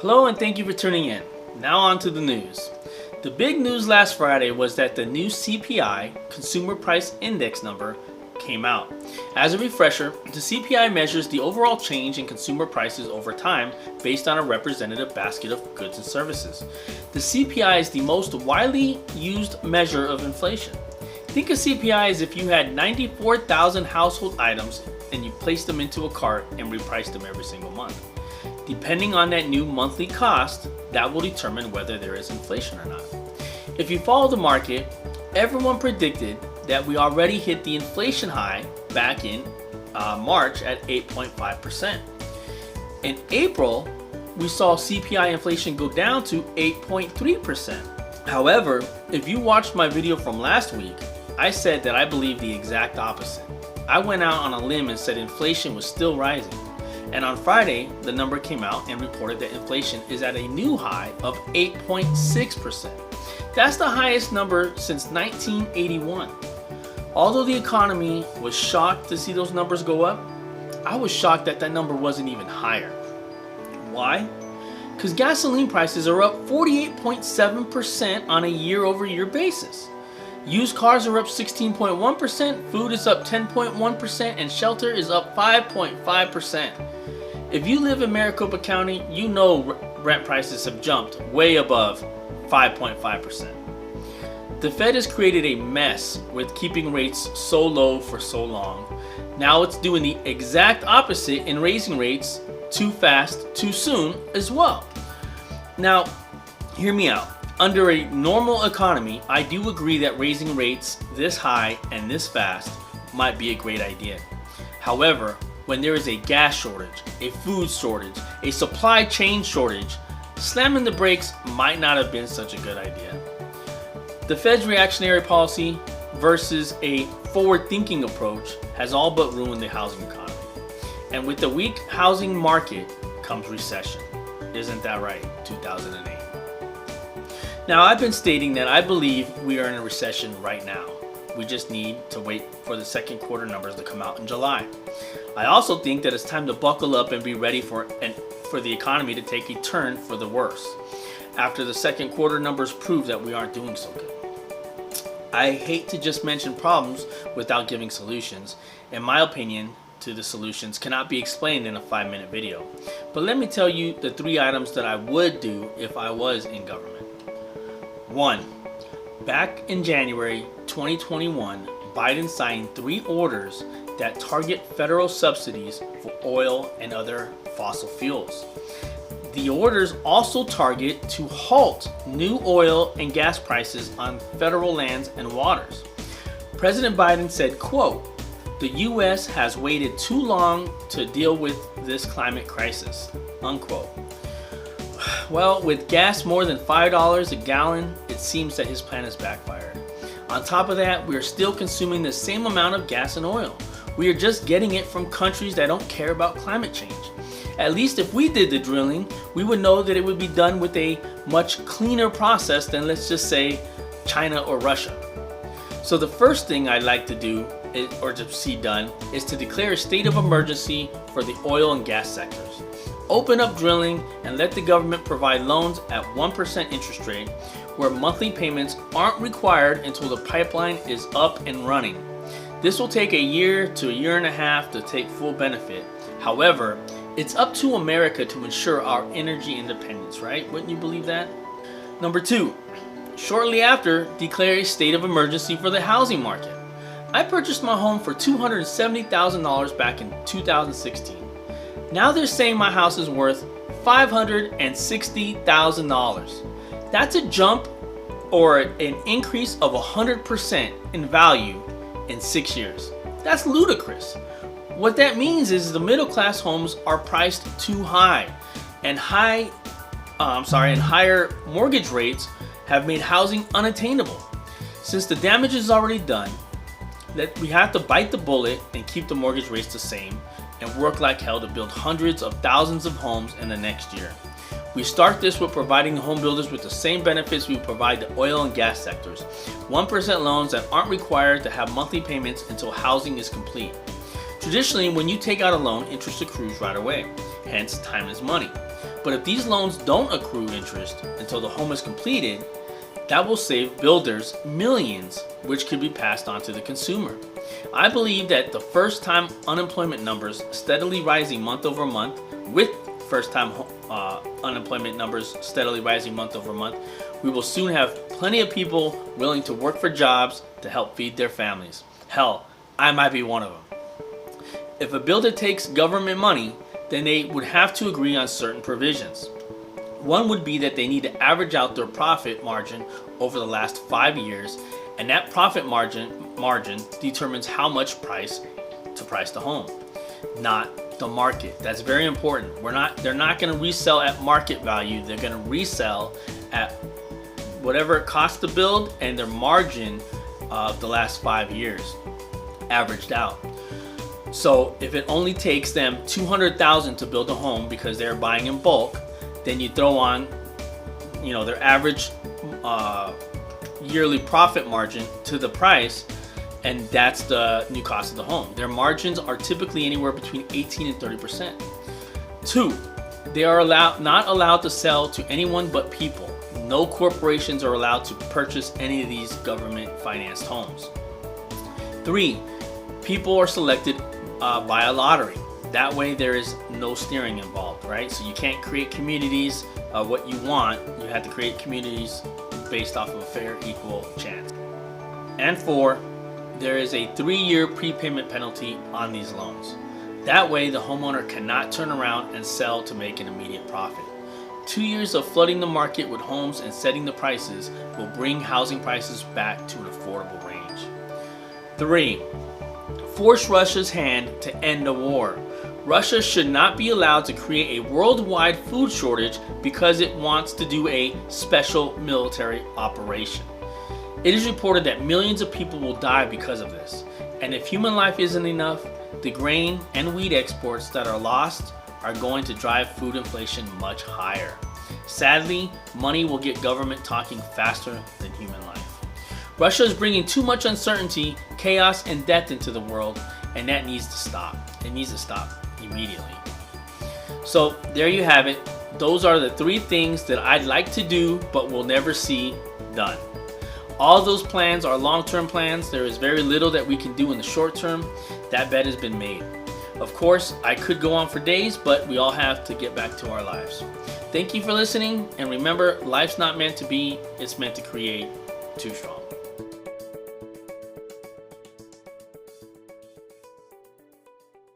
Hello and thank you for tuning in. Now on to the news. The big news last Friday was that the new CPI, Consumer Price Index number, came out. As a refresher, the CPI measures the overall change in consumer prices over time based on a representative basket of goods and services. The CPI is the most widely used measure of inflation. Think of CPI as if you had 94,000 household items and you placed them into a cart and repriced them every single month. Depending on that new monthly cost, that will determine whether there is inflation or not. If you follow the market, everyone predicted that we already hit the inflation high back in March at 8.5%. In April, we saw CPI inflation go down to 8.3%. However, if you watched my video from last week, I said that I believe the exact opposite. I went out on a limb and said inflation was still rising. And on Friday, the number came out and reported that inflation is at a new high of 8.6%. That's the highest number since 1981. Although the economy was shocked to see those numbers go up, I was shocked that that number wasn't even higher. Why? Because gasoline prices are up 48.7% on a year-over-year basis. Used cars are up 16.1%, food is up 10.1%, and shelter is up 5.5%. If you live in Maricopa County, you know rent prices have jumped way above 5.5%. The Fed has created a mess with keeping rates so low for so long. Now it's doing the exact opposite in raising rates too fast, too soon as well. Now, hear me out. Under a normal economy, I do agree that raising rates this high and this fast might be a great idea. However, when there is a gas shortage, a food shortage, a supply chain shortage, slamming the brakes might not have been such a good idea. The Fed's reactionary policy versus a forward-thinking approach has all but ruined the housing economy. And with the weak housing market comes recession. Isn't that right? 2008. Now, I've been stating that I believe we are in a recession right now. We just need to wait for the second quarter numbers to come out in July. I also think that it's time to buckle up and be ready for the economy to take a turn for the worse, after the second quarter numbers prove that we aren't doing so good. I hate to just mention problems without giving solutions. In my opinion, to the solutions cannot be explained in a 5-minute video. But let me tell you the 3 items that I would do if I was in government. 1. Back in January 2021, Biden signed 3 orders that target federal subsidies for oil and other fossil fuels. The orders also target to halt new oil and gas prices on federal lands and waters. President Biden said, quote, "The U.S. has waited too long to deal with this climate crisis," unquote. Well, with gas more than $5 a gallon, it seems that his plan has backfired. On top of that, we are still consuming the same amount of gas and oil. We are just getting it from countries that don't care about climate change. At least if we did the drilling, we would know that it would be done with a much cleaner process than, let's just say, China or Russia. So the first thing I'd like to do, or to see done, is to declare a state of emergency for the oil and gas sectors. Open up drilling and let the government provide loans at 1% interest rate, where monthly payments aren't required until the pipeline is up and running. This will take a year to a year and a half to take full benefit. However, it's up to America to ensure our energy independence, right? Wouldn't you believe that? Number 2, shortly after, declare a state of emergency for the housing market. I purchased my home for $270,000 back in 2016. Now they're saying my house is worth $560,000. That's a jump or an increase of 100% in value in 6 years. That's ludicrous. What that means is the middle class homes are priced too high, and higher mortgage rates have made housing unattainable. Since the damage is already done, that we have to bite the bullet and keep the mortgage rates the same and work like hell to build hundreds of thousands of homes in the next year. We start this with providing the home builders with the same benefits we provide the oil and gas sectors. 1% loans that aren't required to have monthly payments until housing is complete. Traditionally, when you take out a loan, interest accrues right away. Hence, time is money. But if these loans don't accrue interest until the home is completed, that will save builders millions, which could be passed on to the consumer. I believe that the first-time unemployment numbers steadily rising month over month, with first-time unemployment numbers steadily rising month over month, we will soon have plenty of people willing to work for jobs to help feed their families. Hell, I might be one of them. If a builder takes government money, then they would have to agree on certain provisions. One would be that they need to average out their profit margin over the last 5 years, and that profit margin determines how much price to price the home, not the market. That's very important. They're not going to resell at market value. They're going to resell at whatever it costs to build and their margin of the last 5 years averaged out. So if it only takes them $200,000 to build a home because they're buying in bulk, then you throw on, their average yearly profit margin to the price, and that's the new cost of the home. Their margins are typically anywhere between 18 and 30%. 2, they are not allowed to sell to anyone but people. No corporations are allowed to purchase any of these government financed homes. 3, people are selected by a lottery. That way there is no steering involved, right? So you can't create communities of what you want. You have to create communities based off of a fair, equal chance. And 4, there is a 3-year prepayment penalty on these loans. That way the homeowner cannot turn around and sell to make an immediate profit. 2 years of flooding the market with homes and setting the prices will bring housing prices back to an affordable range. 3, force Russia's hand to end a war. Russia should not be allowed to create a worldwide food shortage because it wants to do a special military operation. It is reported that millions of people will die because of this. And if human life isn't enough, the grain and wheat exports that are lost are going to drive food inflation much higher. Sadly, money will get government talking faster than human life. Russia is bringing too much uncertainty, chaos, and death into the world, and that needs to stop. It needs to stop immediately. So there you have it. Those are the 3 things that I'd like to do but will never see done. All those plans are long-term plans. There is very little that we can do in the short term. That bet has been made. Of course, I could go on for days, but we all have to get back to our lives. Thank you for listening, and remember, life's not meant to be, it's meant to create. Too strong.